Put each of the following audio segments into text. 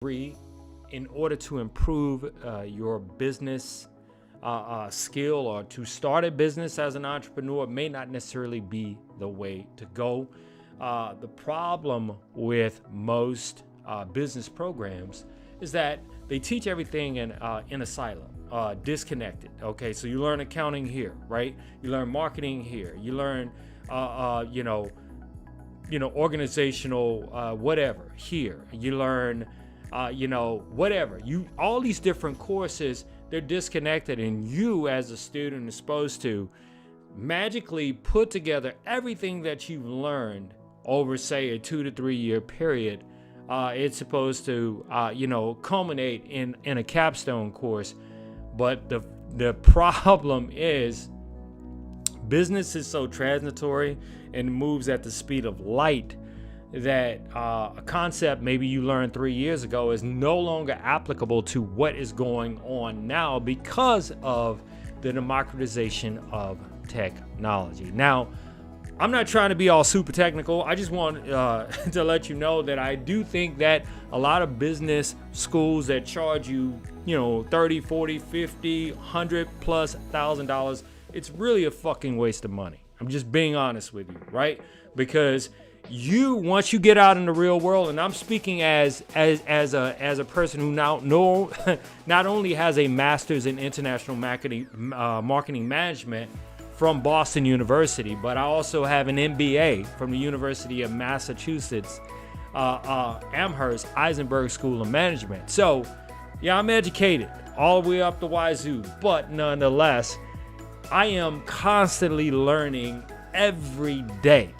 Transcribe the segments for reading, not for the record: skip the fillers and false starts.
degree in order to improve your business skill, or to start a business as an entrepreneur, may not necessarily be the way to go. The problem with most business programs is that they teach everything in a silo, disconnected. Okay, so you learn accounting here, right? You learn marketing here. You learn, organizational whatever here. You learn, whatever. All these different courses, they're disconnected, and you as a student are supposed to magically put together everything that you've learned over, say, a 2 to 3 year period. It's supposed to, culminate in a capstone course. But the problem is, business is so transitory and moves at the speed of light that a concept maybe you learned 3 years ago is no longer applicable to what is going on now because of the democratization of technology. Now, I'm not trying to be all super technical. I just want to let you know that I do think that a lot of business schools that charge you, $30, $40, $50, $100 plus $1,000, it's really a fucking waste of money. I'm just being honest with you, right? Because once you get out in the real world, and I'm speaking as a person who now not only has a master's in international marketing management from Boston University, but I also have an MBA from the University of Massachusetts, Amherst Eisenberg School of Management. So, yeah, I'm educated all the way up the wazoo, but nonetheless, I am constantly learning every day.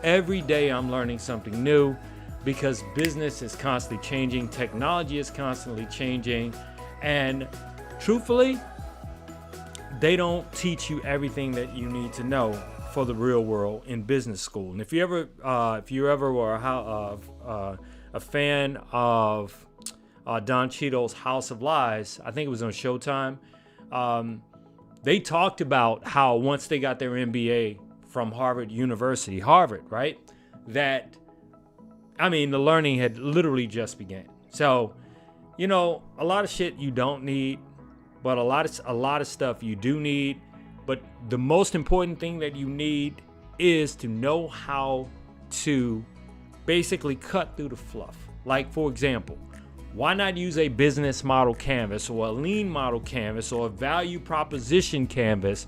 Every day I'm learning something new, because business is constantly changing, technology is constantly changing, and truthfully, they don't teach you everything that you need to know for the real world in business school. And if you ever were a fan of Don Cheadle's House of Lies, I think it was on Showtime, they talked about how once they got their MBA from Harvard University, right? The learning had literally just began. So, a lot of shit you don't need, but a lot of stuff you do need. But the most important thing that you need is to know how to basically cut through the fluff. Like, for example, why not use a business model canvas, or a lean model canvas, or a value proposition canvas,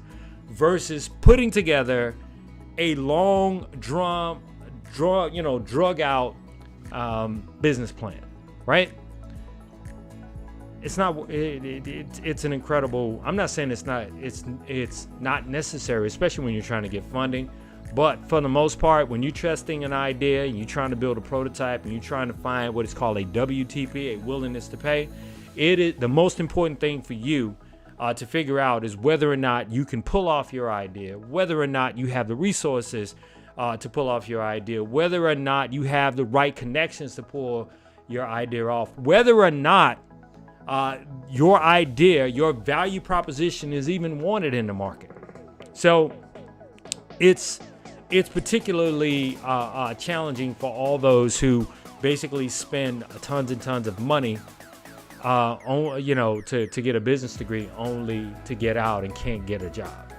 versus putting together a long drug out business plan, right? It's not. It's an incredible. I'm not saying it's not. It's not necessary, especially when you're trying to get funding. But for the most part, when you're testing an idea, and you're trying to build a prototype, and you're trying to find what is called a WTP, a willingness to pay, it is the most important thing for you to figure out is whether or not you can pull off your idea, whether or not you have the resources to pull off your idea, whether or not you have the right connections to pull your idea off, whether or not your idea, your value proposition is even wanted in the market. So it's particularly challenging for all those who basically spend tons and tons of money to get a business degree only to get out and can't get a job.